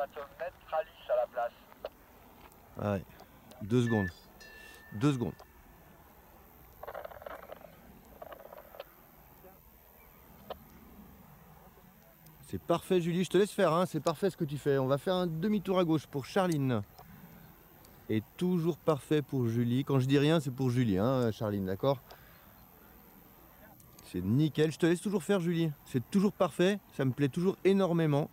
va te mettre Alice à la place. Ouais, 2 secondes. 2 secondes. C'est parfait Julie, je te laisse faire, hein. C'est parfait ce que tu fais. On va faire un demi-tour à gauche pour Charline. Et toujours parfait pour Julie. Quand je dis rien, c'est pour Julie, hein, Charline, d'accord? C'est nickel, je te laisse toujours faire Julie. C'est toujours parfait, ça me plaît toujours énormément.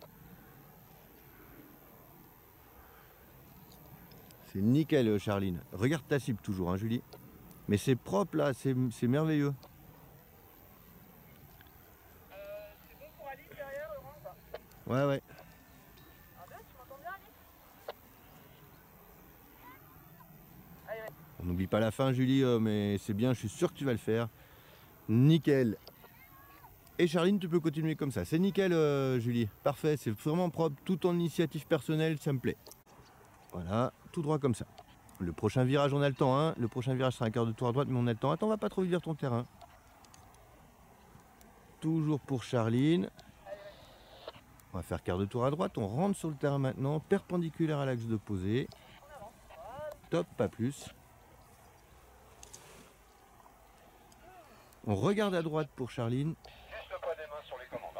C'est nickel Charline. Regarde ta cible toujours, hein, Julie. Mais c'est propre là, c'est merveilleux. C'est bon pour Alice derrière, Laurent ou pas? Ouais, ouais. Ah bien, tu m'entends bien Alice? Allez, ouais. On n'oublie pas la fin Julie, mais c'est bien, je suis sûr que tu vas le faire. Nickel. Et Charline, tu peux continuer comme ça. C'est nickel Julie, parfait, c'est vraiment propre. Tout ton initiative personnelle, ça me plaît. Voilà, tout droit comme ça. Le prochain virage, on a le temps, hein. Le prochain virage sera un quart de tour à droite, mais on a le temps. Attends, on va pas trop vite vers ton terrain. Toujours pour Charline. On va faire quart de tour à droite. On rentre sur le terrain maintenant, perpendiculaire à l'axe d'opposé. Top, pas plus. On regarde à droite pour Charline. Juste le poids des mains sur les commandes.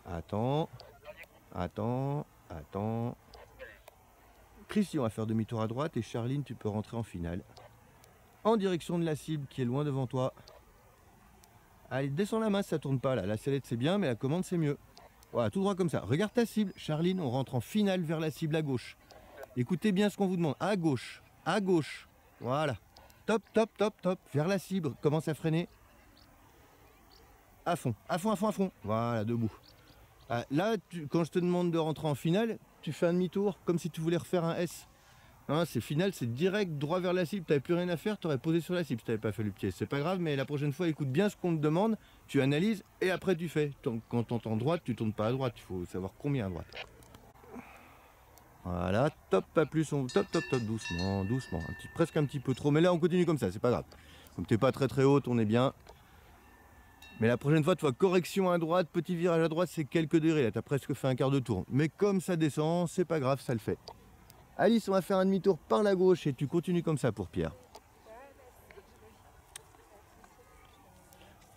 Hein. Attends. Attends. Attends. Christian va faire demi-tour à droite et Charline, tu peux rentrer en finale. En direction de la cible qui est loin devant toi. Allez, descends la main, ça tourne pas là. La sellette c'est bien, mais la commande c'est mieux. Voilà, tout droit comme ça. Regarde ta cible. Charline, on rentre en finale vers la cible à gauche. Écoutez bien ce qu'on vous demande. À gauche. À gauche. Voilà. Top, top, top, top. Vers la cible. Commence à freiner. À fond. À fond, à fond, à fond. Voilà, debout. Là, quand je te demande de rentrer en finale, tu fais un demi-tour comme si tu voulais refaire un S. Hein, c'est final, c'est direct droit vers la cible. Tu n'avais plus rien à faire, tu aurais posé sur la cible si tu n'avais pas fait le pied. C'est pas grave, mais la prochaine fois, écoute bien ce qu'on te demande, tu analyses et après tu fais. Quand tu entends droite, tu tournes pas à droite. Il faut savoir combien à droite. Voilà, top, pas plus. Top, top, top, doucement, doucement. Presque un petit peu trop, mais là on continue comme ça, c'est pas grave. Comme tu n'es pas très très haute, on est bien. Mais la prochaine fois, tu vois, correction à droite, petit virage à droite, c'est quelques degrés. Là, tu as presque fait un quart de tour. Mais comme ça descend, c'est pas grave, ça le fait. Alice, on va faire un demi-tour par la gauche et tu continues comme ça pour Pierre.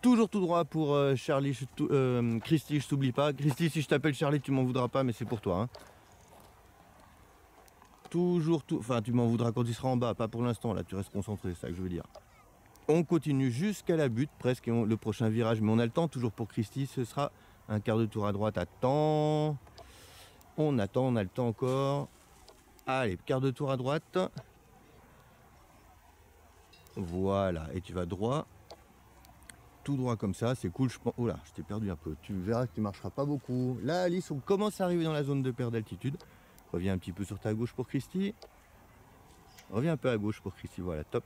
Toujours tout droit pour Charlie, Christy, je t'oublie pas. Christy, si je t'appelle Charlie, tu m'en voudras pas, mais c'est pour toi. Hein. Toujours tout. Enfin, tu m'en voudras quand tu seras en bas, pas pour l'instant, là, tu restes concentré, c'est ça que je veux dire. On continue jusqu'à la butte, presque, et le prochain virage, mais on a le temps, toujours pour Christy, ce sera un quart de tour à droite. Attends. On attend, on a le temps encore. Allez, quart de tour à droite. Voilà, et tu vas droit. Tout droit comme ça, c'est cool. Je pense. Oh là, je t'ai perdu un peu. Tu verras que tu ne marcheras pas beaucoup. Là, Alice, on commence à arriver dans la zone de perte d'altitude. Reviens un petit peu sur ta gauche pour Christy. Reviens un peu à gauche pour Christy. Voilà, top.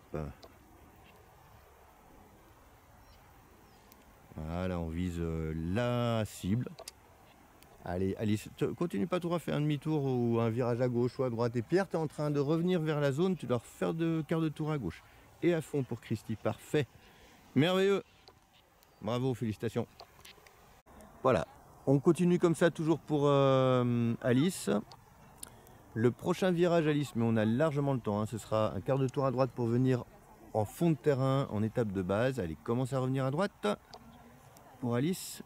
Voilà, on vise la cible. Allez, Alice, continue pas trop à faire un demi-tour ou un virage à gauche ou à droite. Et Pierre, tu es en train de revenir vers la zone. Tu dois refaire de quart de tour à gauche. Et à fond pour Christy. Parfait. Merveilleux. Bravo, félicitations. Voilà, on continue comme ça toujours pour Alice. Le prochain virage Alice, mais on a largement le temps, hein, ce sera un quart de tour à droite pour venir en fond de terrain, en étape de base. Allez, commence à revenir à droite pour Alice.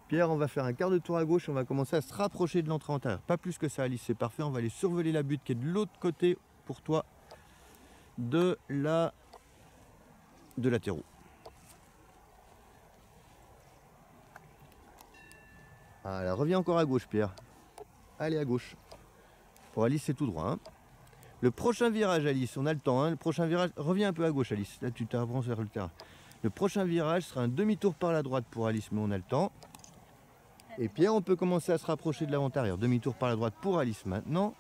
Pierre, on va faire un quart de tour à gauche, on va commencer à se rapprocher de l'entrée en terre. Pas plus que ça Alice, c'est parfait, on va aller survoler la butte qui est de l'autre côté pour toi de la terreau. Voilà, reviens encore à gauche Pierre. Allez à gauche. Pour Alice c'est tout droit. Hein. Le prochain virage Alice, on a le temps. Hein. Le prochain virage, reviens un peu à gauche Alice. Là tu t'avances vers le terrain. Le prochain virage sera un demi-tour par la droite pour Alice, mais on a le temps. Et Pierre, on peut commencer à se rapprocher de l'avant-arrière. Demi-tour par la droite pour Alice maintenant.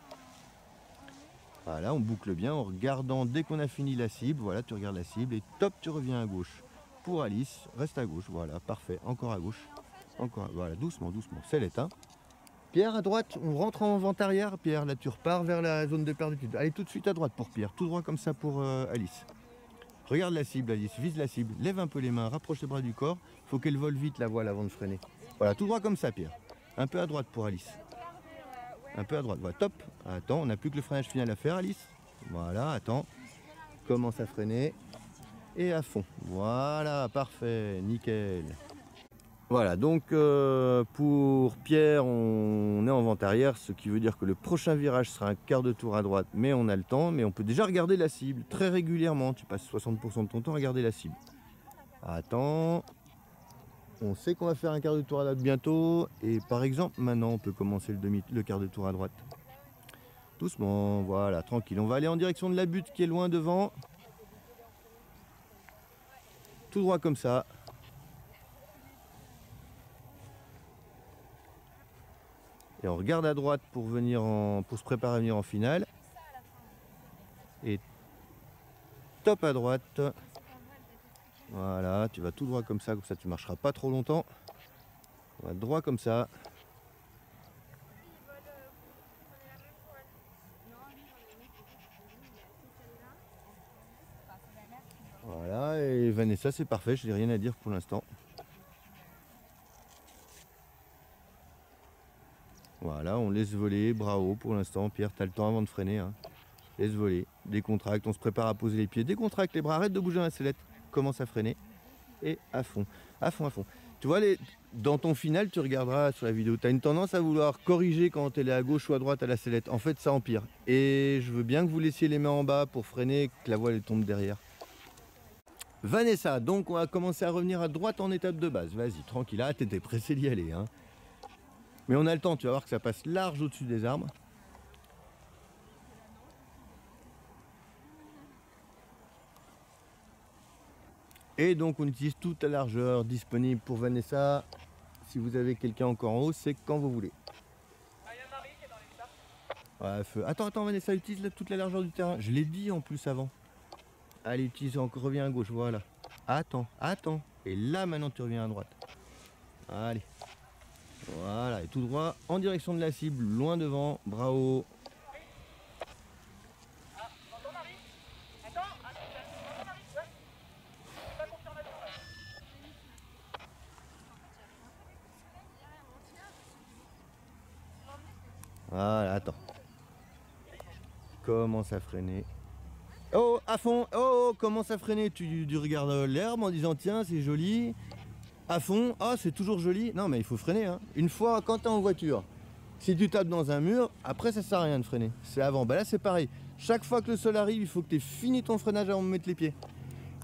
Voilà, on boucle bien en regardant dès qu'on a fini la cible. Voilà, tu regardes la cible et top, tu reviens à gauche. Pour Alice, reste à gauche. Voilà, parfait. Encore à gauche. Encore, voilà, doucement, doucement. Sellette, hein. Pierre, à droite, on rentre en vente arrière. Pierre, là, tu repars vers la zone de perte d'altitude. Allez, tout de suite à droite pour Pierre. Tout droit comme ça pour Alice. Regarde la cible, Alice. Vise la cible. Lève un peu les mains. Rapproche les bras du corps. Il faut qu'elle vole vite la voile avant de freiner. Voilà, tout droit comme ça, Pierre. Un peu à droite pour Alice. Un peu à droite. Voilà, top. Attends, on n'a plus que le freinage final à faire, Alice. Voilà, attends. Commence à freiner. Et à fond. Voilà, parfait, nickel. Voilà, donc pour Pierre, on est en vente arrière, ce qui veut dire que le prochain virage sera un quart de tour à droite, mais on a le temps, mais on peut déjà regarder la cible très régulièrement. Tu passes 60% de ton temps à regarder la cible. Attends, on sait qu'on va faire un quart de tour à droite bientôt, et par exemple, maintenant, on peut commencer le quart de tour à droite. Doucement, voilà, tranquille. On va aller en direction de la butte qui est loin devant. Tout droit comme ça. Et on regarde à droite pour se préparer à venir en finale. Et top à droite. Voilà, tu vas tout droit comme ça tu marcheras pas trop longtemps. On va droit comme ça. Voilà, et Vanessa c'est parfait, je n'ai rien à dire pour l'instant. Voilà, on laisse voler, bravo pour l'instant. Pierre, tu as le temps avant de freiner. Hein. Laisse voler, décontracte, on se prépare à poser les pieds. Décontracte les bras, arrête de bouger dans la sellette. Commence à freiner. Et à fond, à fond, à fond. Tu vois, dans ton final, tu regarderas sur la vidéo. Tu as une tendance à vouloir corriger quand elle est à gauche ou à droite à la sellette. En fait, ça empire. Et je veux bien que vous laissiez les mains en bas pour freiner, que la voile elle tombe derrière. Vanessa, donc on va commencer à revenir à droite en étape de base. Vas-y, tranquille. Ah, t'étais pressé d'y aller. Hein. Mais on a le temps, tu vas voir que ça passe large au-dessus des arbres. Et donc on utilise toute la largeur disponible pour Vanessa. Si vous avez quelqu'un encore en haut, c'est quand vous voulez. Ah, il y a Marie qui est dans les stars. Ouais, feu. Attends, Vanessa, utilise toute la largeur du terrain. Je l'ai dit en plus avant. Allez, utilise encore, reviens à gauche, voilà. Attends. Et là maintenant tu reviens à droite. Allez. Voilà, et tout droit en direction de la cible, loin devant, bravo. Ah, t'entends Marie? Attends, t'entends Marie? Ouais. Pas confirmation là. Voilà, attends. Commence à freiner. Oh, à fond, oh, commence à freiner. Tu regardes l'herbe en disant tiens, c'est joli. À fond, ah, c'est toujours joli. Non, mais il faut freiner. Hein. Une fois, quand tu es en voiture, si tu tapes dans un mur, après, ça sert à rien de freiner. C'est avant. Bah là, c'est pareil. Chaque fois que le sol arrive, il faut que tu aies fini ton freinage avant de mettre les pieds.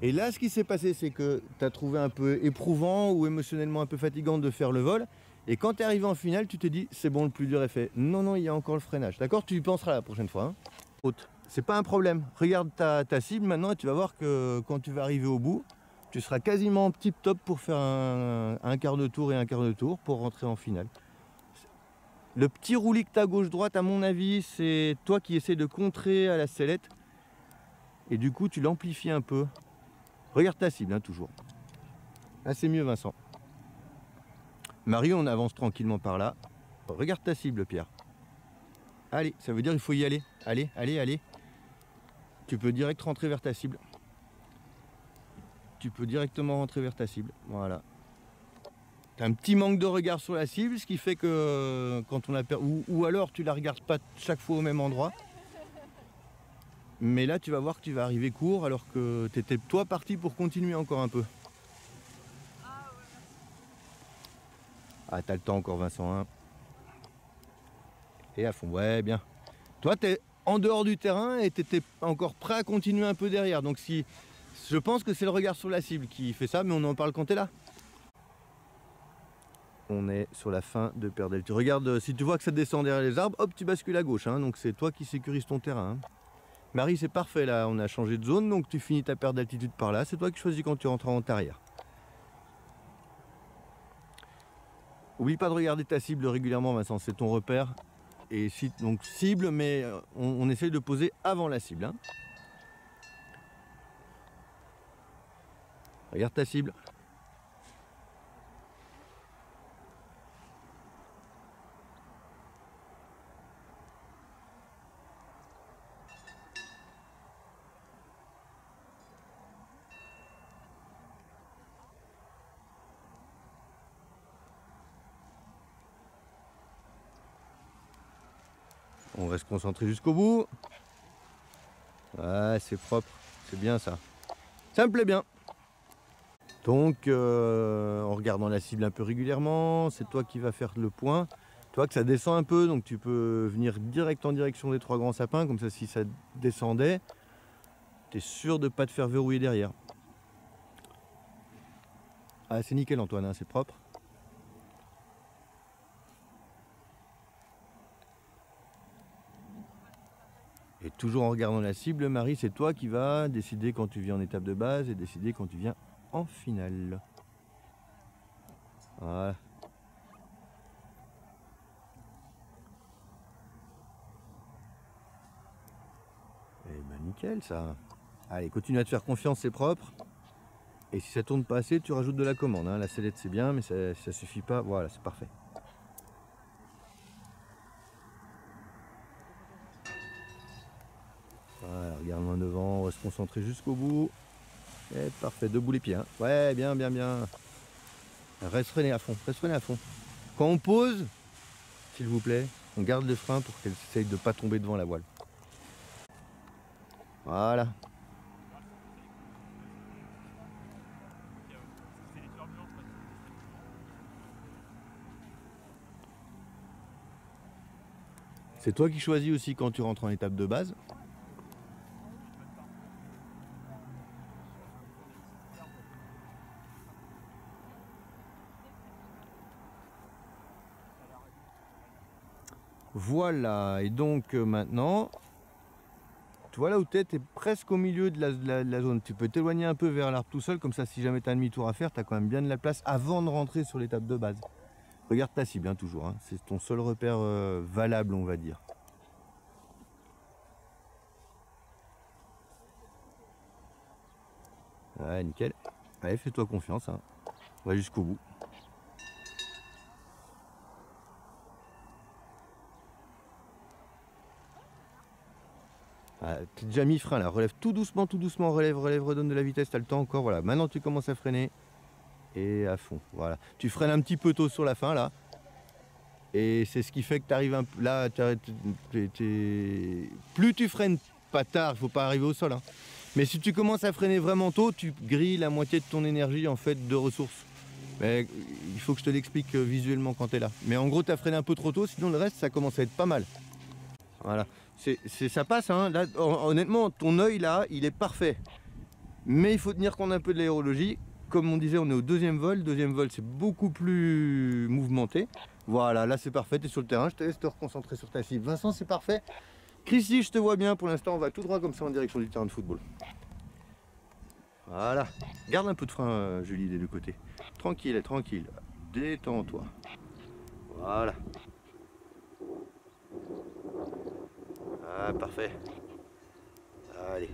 Et là, ce qui s'est passé, c'est que tu as trouvé un peu éprouvant ou émotionnellement un peu fatigant de faire le vol. Et quand tu es arrivé en finale, tu te dis, c'est bon, le plus dur est fait. Non, il y a encore le freinage. D'accord? Tu y penseras la prochaine fois. Hein. Haute. C'est pas un problème. Regarde ta cible maintenant et tu vas voir que quand tu vas arriver au bout, tu seras quasiment tip top pour faire un quart de tour et un quart de tour pour rentrer en finale. Le petit roulis que tu as gauche-droite, à mon avis, c'est toi qui essaies de contrer à la sellette. Et du coup, tu l'amplifies un peu. Regarde ta cible, hein, toujours. Là, c'est mieux, Vincent. Marie, on avance tranquillement par là. Regarde ta cible, Pierre. Allez, ça veut dire qu'il faut y aller. Allez. Tu peux direct rentrer vers ta cible. Tu peux directement rentrer vers ta cible. Voilà. Tu as un petit manque de regard sur la cible, ce qui fait que quand on a ou alors tu la regardes pas chaque fois au même endroit. Mais là, tu vas voir que tu vas arriver court alors que tu étais toi parti pour continuer encore un peu. Ah, t'as le temps encore, Vincent. Hein. Et à fond, ouais, bien. Toi, tu es en dehors du terrain et tu étais encore prêt à continuer un peu derrière. Donc, je pense que c'est le regard sur la cible qui fait ça, mais on en parle quand tu es là. On est sur la fin de paire d'altitude. Tu regardes, si tu vois que ça descend derrière les arbres, hop, tu bascules à gauche. Hein, donc, c'est toi qui sécurises ton terrain. Hein. Marie, c'est parfait là. On a changé de zone, donc tu finis ta paire d'altitude par là. C'est toi qui choisis quand tu rentres en arrière. Oublie pas de regarder ta cible régulièrement, Vincent. C'est ton repère. Et donc cible, mais on essaye de poser avant la cible. Hein. Regarde ta cible. On reste concentré jusqu'au bout. Ouais, c'est propre, c'est bien ça. Ça me plaît bien. Donc, en regardant la cible un peu régulièrement, c'est toi qui vas faire le point. Tu vois que ça descend un peu, donc tu peux venir direct en direction des 3 grands sapins. Comme ça, si ça descendait, tu es sûr de ne pas te faire verrouiller derrière. Ah, c'est nickel Antoine, hein, c'est propre. Et toujours en regardant la cible, Marie, c'est toi qui vas décider quand tu viens en étape de base et décider quand tu viens en finale. Voilà. Eh ben nickel ça. Allez, continue à te faire confiance, c'est propre. Et si ça tourne pas assez, tu rajoutes de la commande. Hein. La sellette c'est bien, mais ça suffit pas. Voilà, c'est parfait. Voilà, regarde loin devant, on va se concentrer jusqu'au bout. Et parfait, debout les pieds. Hein. Ouais, bien, bien, bien. Reste freiné à fond, reste freiné à fond. Quand on pose, s'il vous plaît, on garde le frein pour qu'elle essaye de ne pas tomber devant la voile. Voilà. C'est toi qui choisis aussi quand tu rentres en étape de base. Voilà, et donc maintenant, tu vois là où tu es presque au milieu de la zone. Tu peux t'éloigner un peu vers l'arbre tout seul, comme ça si jamais tu as un demi-tour à faire, tu as quand même bien de la place avant de rentrer sur l'étape de base. Regarde ta cible hein, toujours, hein. C'est ton seul repère valable on va dire. Ouais, nickel. Allez, fais-toi confiance, hein. On va jusqu'au bout. Ah, t'es déjà mis frein là, relève tout doucement, relève, redonne de la vitesse, t'as le temps encore, voilà. Maintenant tu commences à freiner et à fond, voilà. Tu freines un petit peu tôt sur la fin là. Et c'est ce qui fait que tu arrives un peu là, plus tu freines pas tard, il faut pas arriver au sol. Hein. Mais si tu commences à freiner vraiment tôt, tu grilles la moitié de ton énergie en fait de ressources. Mais il faut que je te l'explique visuellement quand tu es là. Mais en gros, tu as freiné un peu trop tôt, sinon le reste, ça commence à être pas mal. Voilà. Ça passe, hein. Là, honnêtement, ton œil là, il est parfait. Mais il faut tenir compte un peu de l'aérologie. Comme on disait, on est au deuxième vol. Le deuxième vol, c'est beaucoup plus mouvementé. Voilà, là c'est parfait, tu es sur le terrain. Je te laisse te reconcentrer sur ta cible. Vincent, c'est parfait. Christy, je te vois bien. Pour l'instant, on va tout droit comme ça en direction du terrain de football. Voilà. Garde un peu de frein, Julie, des deux côtés. Tranquille, tranquille. Détends-toi. Voilà. Ah, parfait. Allez.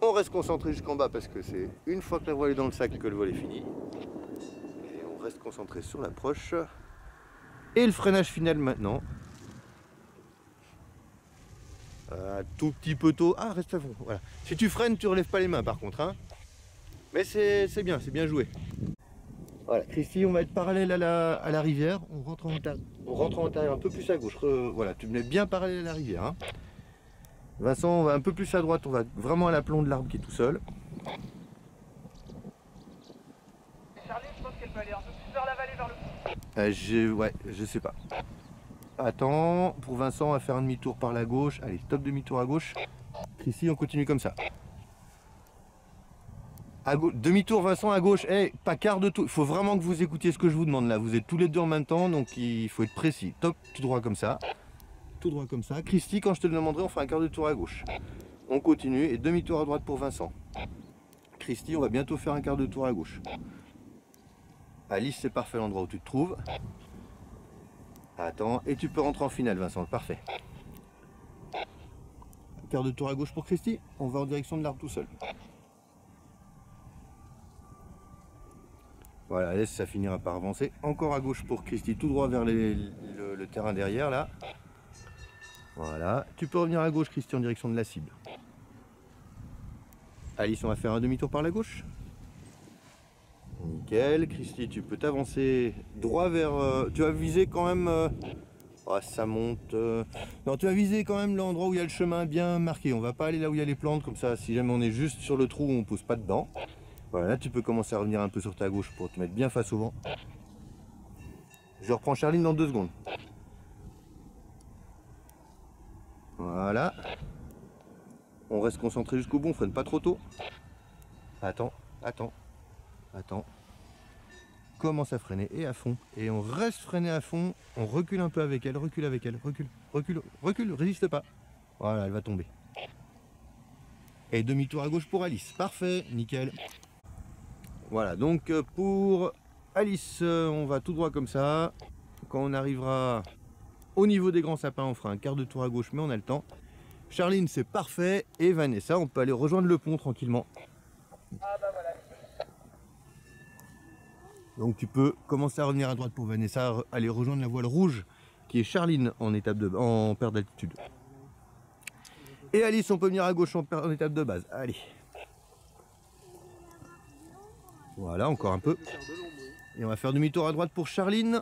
On reste concentré jusqu'en bas parce que c'est une fois que la voile est dans le sac que le vol est fini. Et on reste concentré sur l'approche. Et le freinage final maintenant. Tout petit peu tôt. Ah, reste à fond. Voilà. Si tu freines, tu relèves pas les mains par contre. Hein. Mais c'est bien joué. Voilà, Christy, on va être parallèle à la rivière. On rentre en intérieur un peu plus à gauche. Voilà, tu me mets bien parallèle à la rivière. Hein. Vincent, on va un peu plus à droite. On va vraiment à l'aplomb de l'arbre qui est tout seul. Charlie, je pense qu'elle peut aller un peu plus vers la vallée, vers le fond. Ouais, je sais pas. Attends, pour Vincent, on va faire un demi-tour par la gauche. Allez, stop demi-tour à gauche. Christy, on continue comme ça. Demi-tour Vincent à gauche. Hey, pas quart de tour. Il faut vraiment que vous écoutiez ce que je vous demande là. Vous êtes tous les deux en même temps, donc il faut être précis. Top, tout droit comme ça. Tout droit comme ça. Christy, quand je te le demanderai, on fait un quart de tour à gauche. On continue et demi-tour à droite pour Vincent. Christy, on va bientôt faire un quart de tour à gauche. Alice, c'est parfait l'endroit où tu te trouves. Attends, et tu peux rentrer en finale Vincent, parfait. Quart de tour à gauche pour Christy, on va en direction de l'arbre tout seul. Voilà, laisse, ça finira par avancer. Encore à gauche pour Christy, tout droit vers le terrain derrière là. Voilà, tu peux revenir à gauche Christy en direction de la cible. Alice, on va faire un demi-tour par la gauche. Nickel, Christy, tu peux t'avancer droit vers... tu vas viser quand même Oh, ça monte. Non, tu vas viser quand même l'endroit où il y a le chemin bien marqué. On va pas aller là où il y a les plantes comme ça. Si jamais on est juste sur le trou, on pousse pas dedans. Voilà, là tu peux commencer à revenir un peu sur ta gauche pour te mettre bien face au vent. Je reprends Charline dans 2 secondes. Voilà. On reste concentré jusqu'au bout, on freine pas trop tôt. Attends, attends, attends. Commence à freiner et à fond. Et on reste freiné à fond. On recule un peu avec elle, recule avec elle, recule, recule, recule, résiste pas. Voilà, elle va tomber. Et demi-tour à gauche pour Alice. Parfait, nickel. Voilà, donc pour Alice, on va tout droit comme ça. Quand on arrivera au niveau des grands sapins, on fera un quart de tour à gauche, mais on a le temps. Charline, c'est parfait. Et Vanessa, on peut aller rejoindre le pont tranquillement. Ah bah voilà. Donc tu peux commencer à revenir à droite pour Vanessa, aller rejoindre la voile rouge qui est Charline en perte d'altitude. Et Alice, on peut venir à gauche en étape de base. Allez. Voilà, encore un peu. Et on va faire demi-tour à droite pour Charline.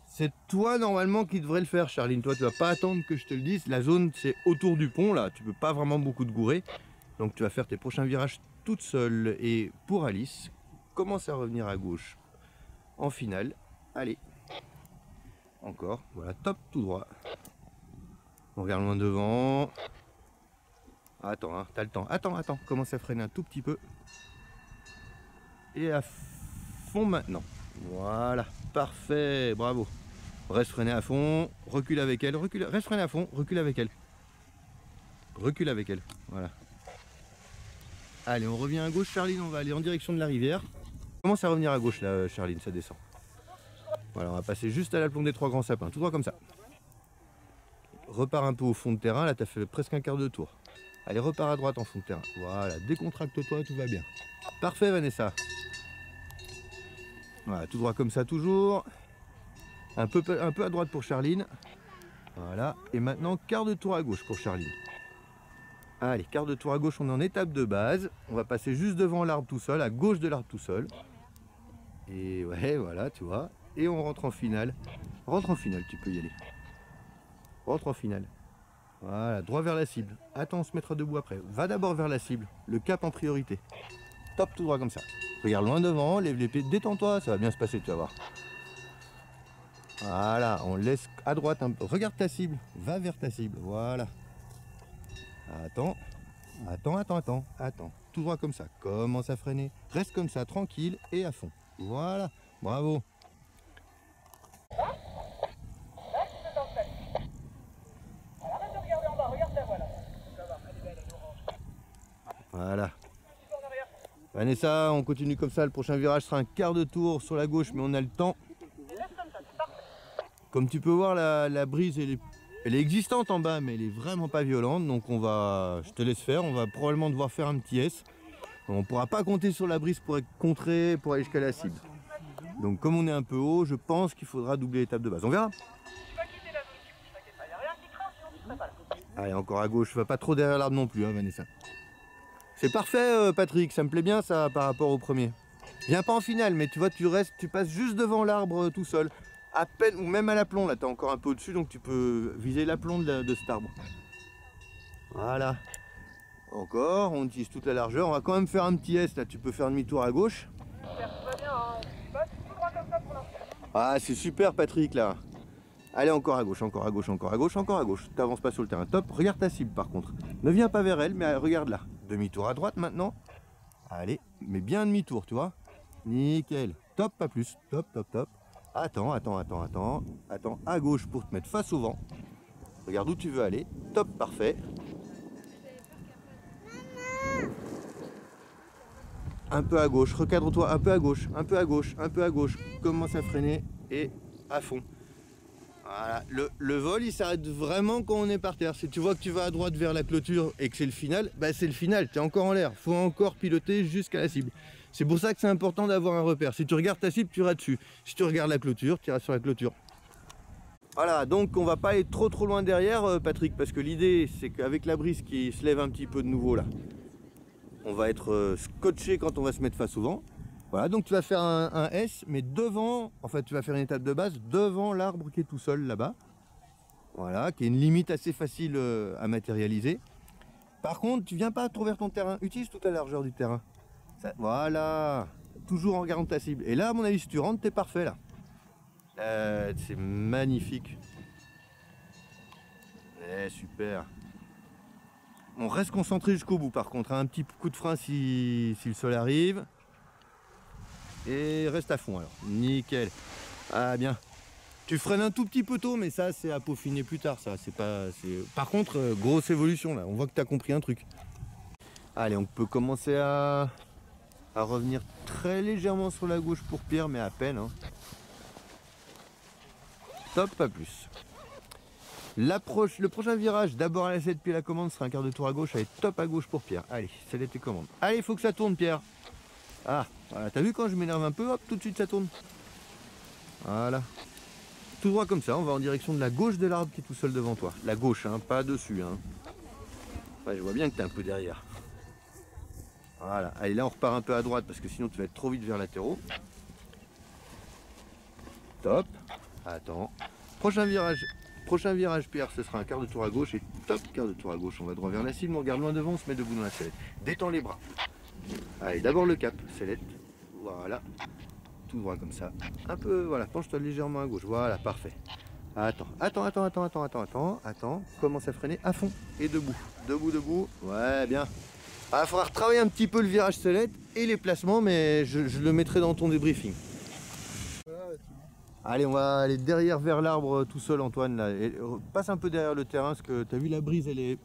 C'est toi normalement qui devrais le faire, Charline. Toi, tu vas pas attendre que je te le dise. La zone, c'est autour du pont là. Tu peux pas vraiment beaucoup te gourer. Donc tu vas faire tes prochains virages toute seule. Et pour Alice, commence à revenir à gauche en finale. Allez. Encore. Voilà, top, tout droit. On regarde loin devant. Attends, hein, t'as le temps. Attends, attends. Commence à freiner un tout petit peu. Et à fond maintenant. Voilà, parfait, bravo. Reste freiné à fond, recule avec elle, recule, reste freiné à fond, recule avec elle. Recule avec elle, voilà. Allez, on revient à gauche, Charline, on va aller en direction de la rivière. Commence à revenir à gauche là, Charline, ça descend. Voilà, on va passer juste à l'aplomb des 3 grands sapins, tout droit comme ça. Repars un peu au fond de terrain, là tu as fait presque un quart de tour. Allez, repars à droite en fond de terrain. Voilà, décontracte-toi, tout va bien. Parfait, Vanessa. Voilà, tout droit comme ça toujours. Un peu à droite pour Charline. Voilà, et maintenant quart de tour à gauche pour Charline. Allez, quart de tour à gauche, on est en étape de base. On va passer juste devant l'arbre tout seul, à gauche de l'arbre tout seul. Et ouais, voilà, tu vois. Et on rentre en finale. Rentre en finale, tu peux y aller. Rentre en finale. Voilà, droit vers la cible. Attends, on se mettra debout après. Va d'abord vers la cible, le cap en priorité. Top, tout droit comme ça. Regarde loin devant, lève les pieds, détends-toi, ça va bien se passer, tu vas voir. Voilà, on laisse à droite un peu. Regarde ta cible, va vers ta cible, voilà. Attends, attends. Tout droit comme ça, commence à freiner. Reste comme ça, tranquille et à fond. Voilà, bravo. Là, tu peux t'installer. Alors arrête de regarder en bas, regarde ta voile. Tu vas voir, elle est belle, elle est orange. Voilà. Un petit peu en arrière. Vanessa, on continue comme ça. Le prochain virage sera un quart de tour sur la gauche, mais on a le temps. Et laisse comme ça, c'est parfait. Comme tu peux voir, la brise, elle est existante en bas, mais elle est vraiment pas violente. Donc je te laisse faire. On va probablement devoir faire un petit S. On ne pourra pas compter sur la brise pour être contré, pour aller jusqu'à la cible. Donc comme on est un peu haut, je pense qu'il faudra doubler l'étape de base. On verra. Tu vas quitter la zone qui bouge, t'inquiète pas. Il n'y a rien qui craint, sinon tu serais pas là. Allez, encore à gauche. Va pas trop derrière l'arbre non plus, hein, Vanessa. C'est parfait, Patrick. Ça me plaît bien ça par rapport au premier. Viens pas en finale, mais tu vois, tu passes juste devant l'arbre tout seul. À peine, ou même à l'aplomb, là, tu es encore un peu au-dessus, donc tu peux viser l'aplomb de cet arbre. Voilà. Encore, on utilise toute la largeur. On va quand même faire un petit S, là, tu peux faire demi-tour à gauche. Super, tout va bien, hein. Tu vas tout droit comme ça pour l'instant. Ah, c'est super, Patrick, là. Allez, encore à gauche, encore à gauche, encore à gauche, encore à gauche. T'avances pas sur le terrain. Top, regarde ta cible, par contre. Ne viens pas vers elle, mais regarde là. Demi-tour à droite, maintenant. Allez, mais bien demi-tour, tu vois. Nickel. Top, pas plus. Top, top, top. Attends, à gauche pour te mettre face au vent. Regarde où tu veux aller. Top, parfait. Un peu à gauche, recadre-toi, un peu à gauche, un peu à gauche, un peu à gauche. Commence à freiner et à fond. Voilà, le vol il s'arrête vraiment quand on est par terre. Si tu vois que tu vas à droite vers la clôture et que c'est le final, bah c'est le final, tu es encore en l'air. Faut encore piloter jusqu'à la cible. C'est pour ça que c'est important d'avoir un repère. Si tu regardes ta cible, tu iras dessus. Si tu regardes la clôture, tu iras sur la clôture. Voilà, donc on va pas aller trop loin derrière, Patrick, parce que l'idée c'est qu'avec la brise qui se lève un petit peu de nouveau là, on va être scotché quand on va se mettre face au vent. Voilà, donc tu vas faire un S, mais devant, en fait tu vas faire une étape de base devant l'arbre qui est tout seul là-bas. Voilà, qui est une limite assez facile à matérialiser. Par contre, tu viens pas trop vers ton terrain, utilise toute la largeur du terrain. Ça, voilà, toujours en regardant ta cible. Et là, à mon avis, si tu rentres, t'es parfait là. C'est magnifique. Super. On reste concentré jusqu'au bout par contre, hein. Un petit coup de frein si le sol arrive. Et reste à fond alors, nickel. Ah bien. Tu freines un tout petit peu tôt, mais ça c'est à peaufiner plus tard. Ça, c'est pas. Par contre, grosse évolution là. On voit que tu as compris un truc. Allez, on peut commencer à revenir très légèrement sur la gauche pour Pierre, mais à peine. Hein. Top, pas plus. Le prochain virage, d'abord à l'essai puis la commande, sera un quart de tour à gauche. Allez, top à gauche pour Pierre. Allez, c'est tes commandes. Allez, il faut que ça tourne, Pierre. Ah, voilà, t'as vu quand je m'énerve un peu, hop, tout de suite ça tourne. Voilà. Tout droit comme ça, on va en direction de la gauche de l'arbre qui est tout seul devant toi. La gauche, hein, pas dessus. Hein. Ouais, je vois bien que t'es un peu derrière. Voilà, allez, là on repart un peu à droite parce que sinon tu vas être trop vite vers latéraux. Top. Attends. Prochain virage, Pierre, ce sera un quart de tour à gauche et top, quart de tour à gauche. On va droit vers la cible, on regarde loin devant, on se met debout dans la sellette. Détends les bras. Allez, d'abord le cap, sellette. Voilà. Tout droit comme ça. Un peu, voilà, penche-toi légèrement à gauche. Voilà, parfait. Attends. Commence à freiner à fond et debout. Debout. Ouais, bien. Il va falloir travailler un petit peu le virage sellette et les placements, mais je le mettrai dans ton débriefing. Allez, on va aller derrière vers l'arbre tout seul, Antoine. Là. Et passe un peu derrière le terrain, parce que tu as vu la brise, elle est...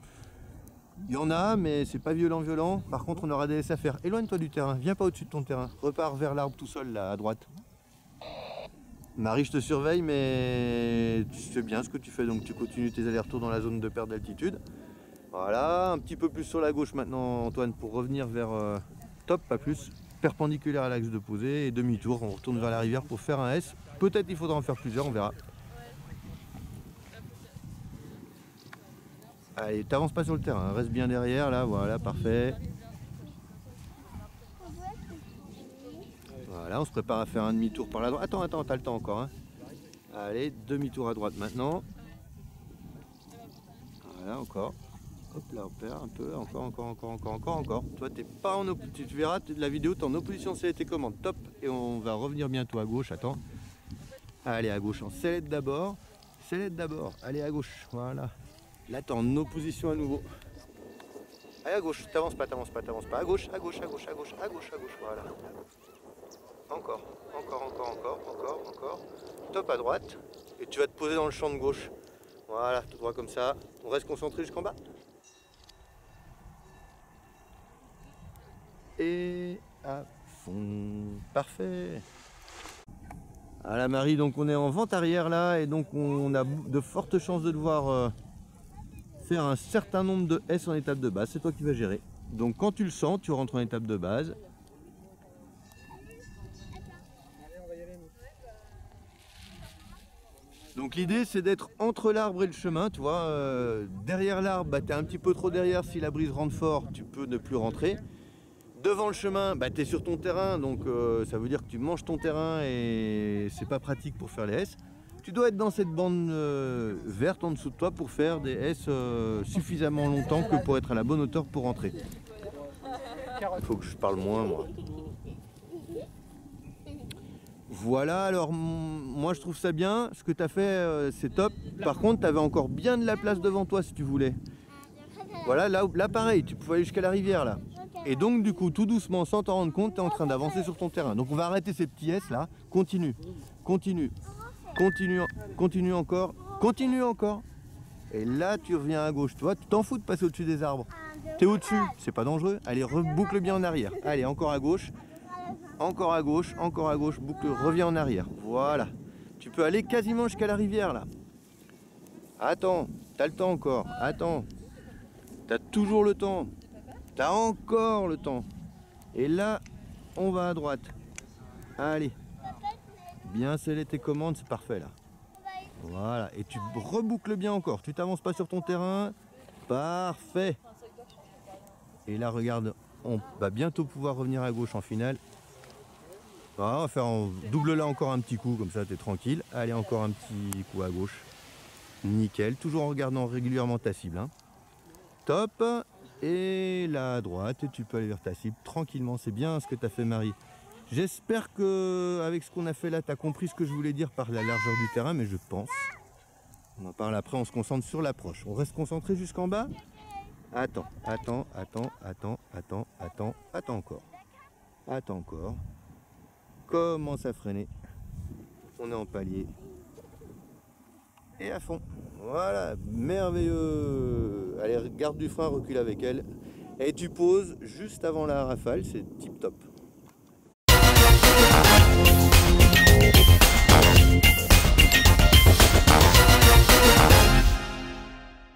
Il y en a, mais c'est pas violent. Par contre, on aura des laisses à faire. Éloigne-toi du terrain, viens pas au-dessus de ton terrain. Repars vers l'arbre tout seul, là, à droite. Marie, je te surveille, mais tu sais bien ce que tu fais, donc tu continues tes allers-retours dans la zone de perte d'altitude. Voilà, un petit peu plus sur la gauche maintenant, Antoine, pour revenir vers top, pas plus, perpendiculaire à l'axe de posée et demi-tour. On retourne vers la rivière pour faire un S. Peut-être il faudra en faire plusieurs, on verra. Allez, t'avances pas sur le terrain, reste bien derrière là, voilà, parfait. Voilà, on se prépare à faire un demi-tour par la droite. Attends, t'as le temps encore. Hein. Allez, demi-tour à droite maintenant. Voilà, encore. Hop là, on perd un peu, encore. Toi, t'es pas en opposition, tu verras, la vidéo, t'es en opposition sellette et commande, top. Et on va revenir bientôt à gauche, attends. Allez, à gauche en sellette d'abord. Allez, à gauche, voilà. Là, t'es en opposition à nouveau. Allez, à gauche, t'avances pas. À gauche, voilà. Encore. Top à droite. Et tu vas te poser dans le champ de gauche. Voilà, tout droit comme ça. On reste concentré jusqu'en bas. Et à fond. Parfait. À la Marie, donc on est en vente arrière là. Et donc on a de fortes chances de devoir faire un certain nombre de S en étape de base. C'est toi qui vas gérer. Donc quand tu le sens, tu rentres en étape de base. Donc l'idée c'est d'être entre l'arbre et le chemin, tu vois, derrière l'arbre, bah, tu es un petit peu trop derrière, si la brise rentre fort, tu peux ne plus rentrer. Devant le chemin, bah, tu es sur ton terrain, donc ça veut dire que tu manges ton terrain et c'est pas pratique pour faire les S. Tu dois être dans cette bande verte en dessous de toi pour faire des S suffisamment longtemps que pour être à la bonne hauteur pour rentrer. Il faut que je parle moins moi. Voilà, alors moi je trouve ça bien, ce que tu as fait c'est top. Par contre tu avais encore bien de la place devant toi si tu voulais. Voilà, là pareil, tu pouvais aller jusqu'à la rivière là. Et donc du coup tout doucement sans t'en rendre compte, tu es en train d'avancer sur ton terrain. Donc on va arrêter ces petits S là, continue encore. Et là tu reviens à gauche, toi tu t'en fous de passer au-dessus des arbres. Tu es au-dessus, c'est pas dangereux. Allez, reboucle bien en arrière. Allez, encore à gauche, boucle, reviens en arrière. Voilà. Tu peux aller quasiment jusqu'à la rivière là. Attends, t'as le temps encore. Attends. T'as toujours le temps. T'as encore le temps. Et là, on va à droite. Allez. Bien sceller tes commandes, c'est parfait là. Voilà. Et tu reboucles bien encore. Tu t'avances pas sur ton terrain. Parfait. Et là, regarde, on va bientôt pouvoir revenir à gauche en finale. Ah, on va faire double-la encore un petit coup, comme ça tu es tranquille. Allez, encore un petit coup à gauche. Nickel, toujours en regardant régulièrement ta cible. Hein. Top. Et là à droite, et tu peux aller vers ta cible tranquillement. C'est bien ce que tu as fait, Marie. J'espère que avec ce qu'on a fait là, tu as compris ce que je voulais dire par la largeur du terrain, mais je pense. On en parle après, on se concentre sur l'approche. On reste concentré jusqu'en bas. Attends encore. Attends encore. Commence à freiner. On est en palier. Et à fond. Voilà, merveilleux. Allez, garde du frein, recule avec elle. Et tu poses juste avant la rafale, c'est tip top.